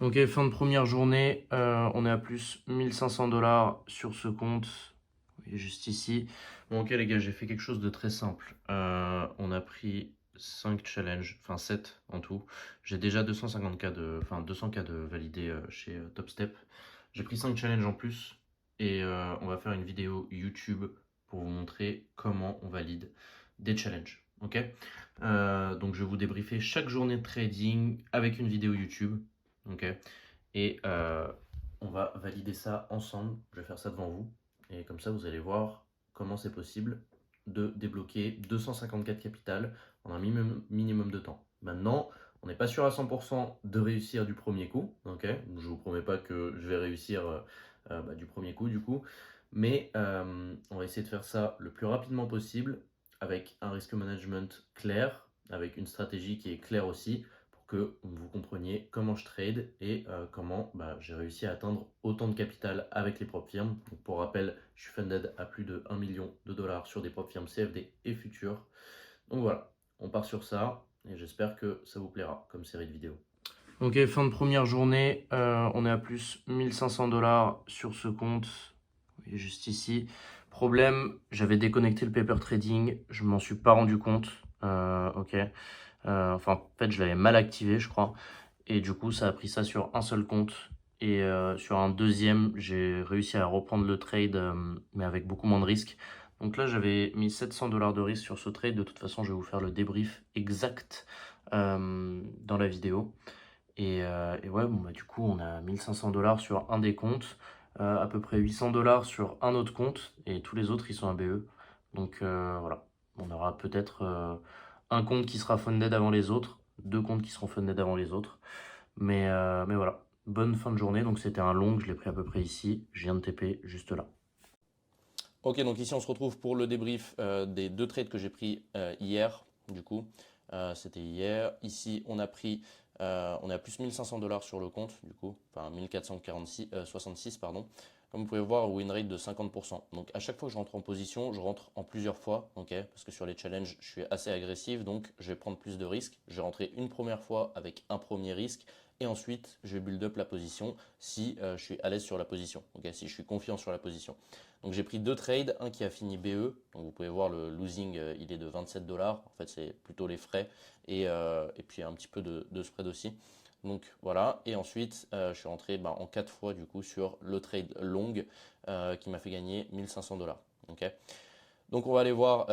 Ok, fin de première journée, on est à plus 1500 dollars sur ce compte. Oui, juste ici. Bon, ok les gars, j'ai fait quelque chose de très simple. On a pris 5 challenges, enfin 7 en tout. J'ai déjà 200K de validés chez TopStep. J'ai pris 5 challenges en plus et on va faire une vidéo YouTube pour vous montrer comment on valide des challenges. Ok. Donc je vais vous débriefer chaque journée de trading avec une vidéo YouTube. Ok. Et on va valider ça ensemble. Je vais faire ça devant vous. Et comme ça, vous allez voir comment c'est possible de débloquer 254 capitales en un minimum de temps. Maintenant, on n'est pas sûr à 100% de réussir du premier coup. Ok, je vous promets pas que je vais réussir du premier coup du coup. Mais on va essayer de faire ça le plus rapidement possible avec un risk management clair, avec une stratégie qui est claire aussi pour que vous compreniez comment je trade et comment j'ai réussi à atteindre autant de capital avec les propres firmes. Donc, pour rappel, je suis funded à plus de 1 million de dollars sur des propres firmes CFD et futures. Donc voilà, on part sur ça et j'espère que ça vous plaira comme série de vidéos. Ok, fin de première journée, on est à plus 1500 dollars sur ce compte. Oui, juste ici. Problème, j'avais déconnecté le paper trading, je m'en suis pas rendu compte. Ok. Enfin, en fait, je l'avais mal activé, je crois. Et du coup, ça a pris ça sur un seul compte. Et sur un deuxième, j'ai réussi à reprendre le trade, mais avec beaucoup moins de risques. Donc là, j'avais mis 700 dollars de risque sur ce trade. De toute façon, je vais vous faire le débrief exact dans la vidéo. Et ouais, bon, du coup, on a 1500 dollars sur un des comptes, à peu près 800 dollars sur un autre compte, et tous les autres, ils sont à BE. Donc voilà, on aura peut-être un compte qui sera funded avant les autres, deux comptes qui seront funded avant les autres. Mais voilà, bonne fin de journée. Donc c'était un long, je l'ai pris à peu près ici. Je viens de TP juste là. Ok, donc ici on se retrouve pour le débrief des deux trades que j'ai pris hier. Du coup, c'était hier. Ici, on est à plus 1500 dollars sur le compte, du coup, enfin 1466, pardon. Comme vous pouvez voir, win rate de 50%. Donc à chaque fois que je rentre en position, je rentre en plusieurs fois, ok, parce que sur les challenges, je suis assez agressif, donc je vais prendre plus de risques. Je vais rentrer une première fois avec un premier risque. Et ensuite, je vais build up la position si je suis à l'aise sur la position, ok, si je suis confiant sur la position. Donc j'ai pris deux trades, un qui a fini BE, donc vous pouvez voir le losing, il est de 27 dollars, en fait c'est plutôt les frais et puis un petit peu de spread aussi. Donc voilà, et ensuite je suis rentré en 4 fois du coup sur le trade long qui m'a fait gagner 1500 dollars. Okay. Donc on va aller voir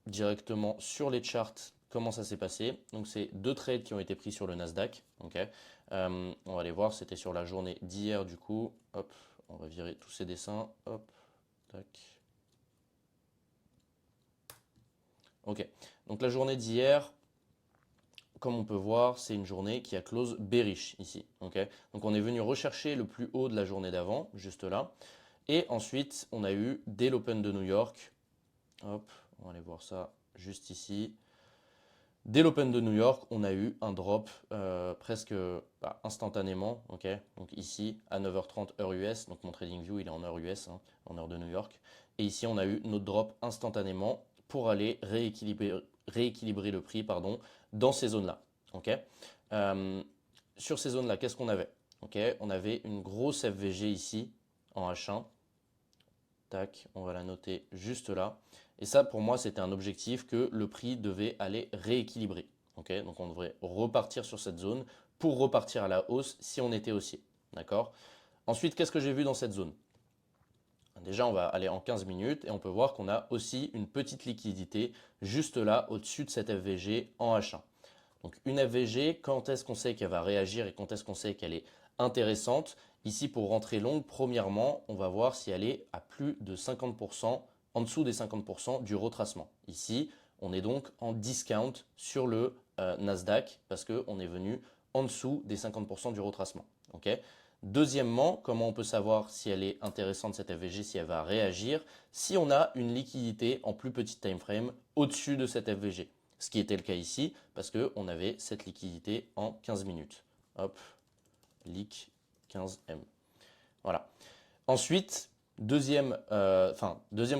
directement sur les charts comment ça s'est passé. Donc c'est deux trades qui ont été pris sur le Nasdaq. Okay. On va aller voir, c'était sur la journée d'hier du coup. Hop, on va virer tous ces dessins. Hop, tac. Ok, donc la journée d'hier, comme on peut voir, c'est une journée qui a close bearish ici. Okay, donc on est venu rechercher le plus haut de la journée d'avant, juste là. Et ensuite, on a eu dès l'Open de New York. Hop, on va aller voir ça juste ici. Dès l'Open de New York, on a eu un drop presque instantanément. Okay, donc ici, à 9h30 heure US, donc mon TradingView il est en heure US, hein, en heure de New York. Et ici, on a eu notre drop instantanément pour aller rééquilibrer le prix dans ces zones-là. Okay. Sur ces zones-là, qu'est-ce qu'on avait? Okay, on avait une grosse FVG ici en H1. Tac, on va la noter juste là. Et ça, pour moi, c'était un objectif que le prix devait aller rééquilibrer. Okay, donc on devrait repartir sur cette zone pour repartir à la hausse si on était haussier. D'accord. Ensuite, qu'est-ce que j'ai vu dans cette zone? Déjà, on va aller en 15 minutes et on peut voir qu'on a aussi une petite liquidité juste là au-dessus de cette FVG en H1. Donc une FVG, quand est-ce qu'on sait qu'elle va réagir et quand est-ce qu'on sait qu'elle est intéressante? Ici, pour rentrer longue, premièrement, on va voir si elle est à plus de 50%, en dessous des 50% du retracement. Ici, on est donc en discount sur le Nasdaq parce qu'on est venu en dessous des 50% du retracement. Okay. Deuxièmement, comment on peut savoir si elle est intéressante cette FVG, si elle va réagir? Si on a une liquidité en plus petit time frame au-dessus de cette FVG. Ce qui était le cas ici parce qu'on avait cette liquidité en 15 minutes. Hop, leak 15M. Voilà. Ensuite, deuxième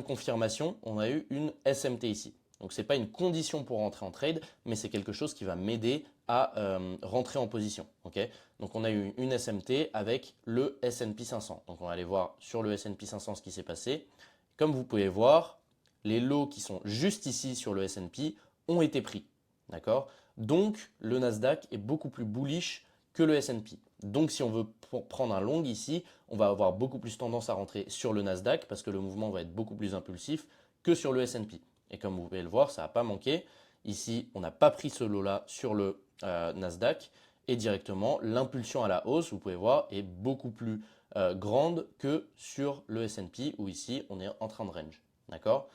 confirmation, on a eu une SMT ici. Donc ce n'est pas une condition pour rentrer en trade, mais c'est quelque chose qui va m'aider à rentrer en position. Okay, donc on a eu une SMT avec le S&P 500. Donc on va aller voir sur le S&P 500 ce qui s'est passé. Comme vous pouvez voir, les lots qui sont juste ici sur le S&P ont été pris. D'accord? Donc le Nasdaq est beaucoup plus bullish que le S&P. Donc si on veut prendre un long ici, on va avoir beaucoup plus tendance à rentrer sur le Nasdaq parce que le mouvement va être beaucoup plus impulsif que sur le S&P. Et comme vous pouvez le voir, ça n'a pas manqué. Ici, on n'a pas pris ce lot-là sur le Nasdaq et directement, l'impulsion à la hausse, vous pouvez voir, est beaucoup plus grande que sur le S&P où ici, on est en train de range. D'accord?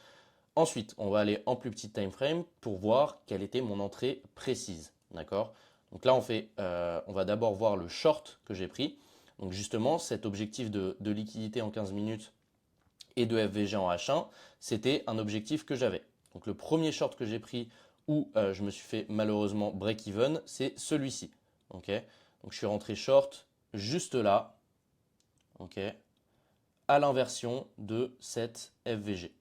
Ensuite, on va aller en plus petit time frame pour voir quelle était mon entrée précise. D'accord? Donc là, on va d'abord voir le short que j'ai pris. Donc justement, cet objectif de liquidité en 15 minutes et de FVG en H1, c'était un objectif que j'avais. Donc le premier short que j'ai pris où je me suis fait malheureusement break-even, c'est celui-ci. Okay, donc je suis rentré short juste là, okay, à l'inversion de cette FVG.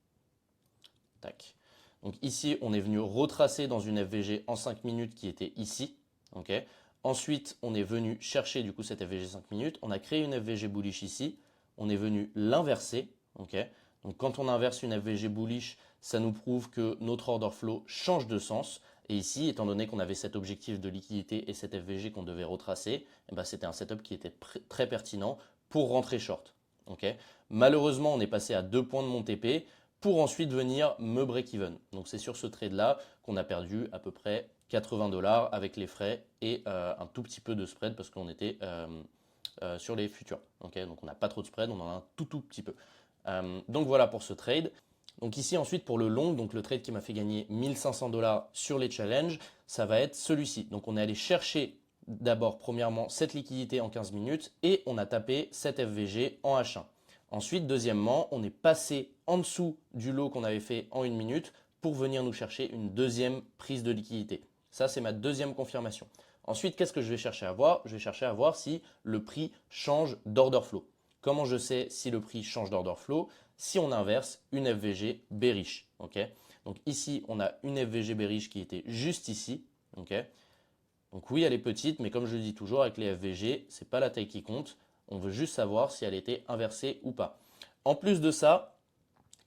Tac. Donc ici, on est venu retracer dans une FVG en 5 minutes qui était ici. Okay. Ensuite, on est venu chercher du coup cette FVG 5 minutes. On a créé une FVG bullish ici. On est venu l'inverser. Okay. Donc quand on inverse une FVG bullish, ça nous prouve que notre order flow change de sens. Et ici, étant donné qu'on avait cet objectif de liquidité et cette FVG qu'on devait retracer, eh ben, c'était un setup qui était très pertinent pour rentrer short. Okay. Malheureusement, on est passé à 2 points de mon TP pour ensuite venir me break-even. Donc c'est sur ce trade-là qu'on a perdu à peu près 80 $ avec les frais et un tout petit peu de spread parce qu'on était sur les futurs. Okay, donc on n'a pas trop de spread, on en a un tout petit peu. Donc voilà pour ce trade. Donc ici ensuite pour le long, donc le trade qui m'a fait gagner 1500 $ sur les challenges, ça va être celui-ci. Donc on est allé chercher d'abord premièrement cette liquidité en 15 minutes et on a tapé cette FVG en H1. Ensuite, deuxièmement, on est passé en dessous du lot qu'on avait fait en 1 minute pour venir nous chercher une deuxième prise de liquidité. Ça, c'est ma deuxième confirmation. Ensuite, qu'est-ce que je vais chercher à voir? Je vais chercher à voir si le prix change d'order flow. Comment je sais si le prix change d'order flow? Si on inverse une FVG bearish. Okay, donc ici, on a une FVG bearish qui était juste ici. Okay, donc oui, elle est petite, mais comme je le dis toujours, avec les FVG, ce n'est pas la taille qui compte. On veut juste savoir si elle était inversée ou pas. En plus de ça,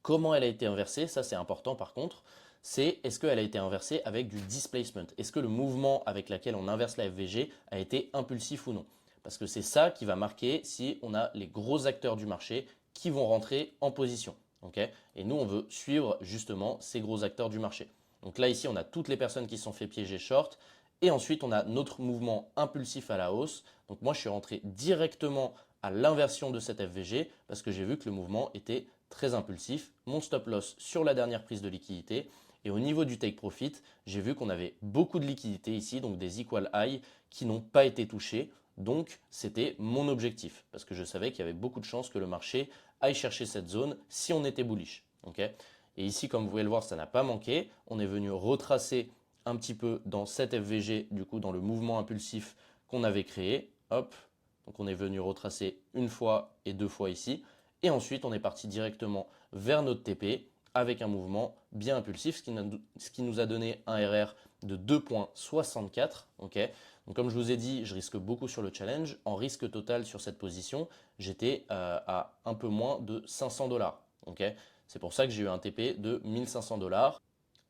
comment elle a été inversée, ça c'est important par contre, c'est est-ce qu'elle a été inversée avec du displacement? Est-ce que le mouvement avec lequel on inverse la FVG a été impulsif ou non? Parce que c'est ça qui va marquer si on a les gros acteurs du marché qui vont rentrer en position. Okay, et nous, on veut suivre justement ces gros acteurs du marché. Donc là, ici, on a toutes les personnes qui se sont fait piéger short. Et ensuite, on a notre mouvement impulsif à la hausse. Donc moi, je suis rentré directement à l'inversion de cette FVG parce que j'ai vu que le mouvement était très impulsif. Mon stop loss sur la dernière prise de liquidité. Et au niveau du take profit, j'ai vu qu'on avait beaucoup de liquidités ici, donc des equal high qui n'ont pas été touchés. Donc, c'était mon objectif parce que je savais qu'il y avait beaucoup de chances que le marché aille chercher cette zone si on était bullish. Okay, et ici, comme vous pouvez le voir, ça n'a pas manqué. On est venu retracer un petit peu dans cette FVG, du coup, dans le mouvement impulsif qu'on avait créé. Hop, donc on est venu retracer une fois et 2 fois ici. Et ensuite, on est parti directement vers notre TP avec un mouvement bien impulsif, ce qui nous a donné un RR de 2,64. Okay, donc comme je vous ai dit, je risque beaucoup sur le challenge. En risque total sur cette position, j'étais à un peu moins de 500 $. Okay, c'est pour ça que j'ai eu un TP de 1500 $.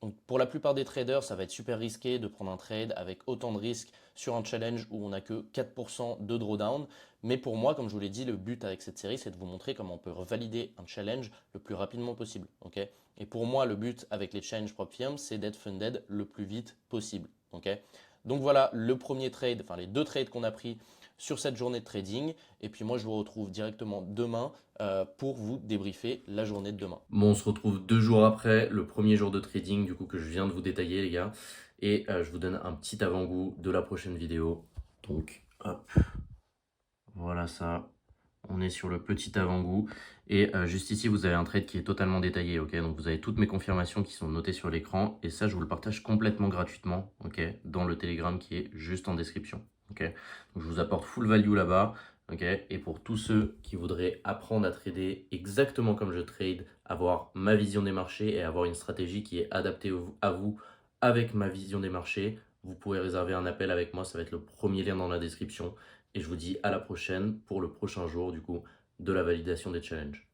Donc pour la plupart des traders, ça va être super risqué de prendre un trade avec autant de risques sur un challenge où on n'a que 4% de drawdown. Mais pour moi, comme je vous l'ai dit, le but avec cette série, c'est de vous montrer comment on peut revalider un challenge le plus rapidement possible. Okay, et pour moi, le but avec les challenge prop firms, c'est d'être funded le plus vite possible. Okay, donc voilà le premier trade, enfin les 2 trades qu'on a pris sur cette journée de trading. Et puis moi, je vous retrouve directement demain pour vous débriefer la journée de demain. Bon, on se retrouve 2 jours après, le premier jour de trading, du coup, que je viens de vous détailler, les gars. Et je vous donne un petit avant-goût de la prochaine vidéo. Donc, hop, voilà ça. On est sur le petit avant-goût. Et juste ici, vous avez un trade qui est totalement détaillé, ok? Donc, vous avez toutes mes confirmations qui sont notées sur l'écran. Et ça, je vous le partage complètement gratuitement, ok? Dans le Telegram qui est juste en description, ok? Donc, je vous apporte full value là-bas, ok? Et pour tous ceux qui voudraient apprendre à trader exactement comme je trade, avoir ma vision des marchés et avoir une stratégie qui est adaptée à vous avec ma vision des marchés, vous pouvez réserver un appel avec moi, ça va être le premier lien dans la description. Et je vous dis à la prochaine pour le prochain jour du coup de la validation des challenges.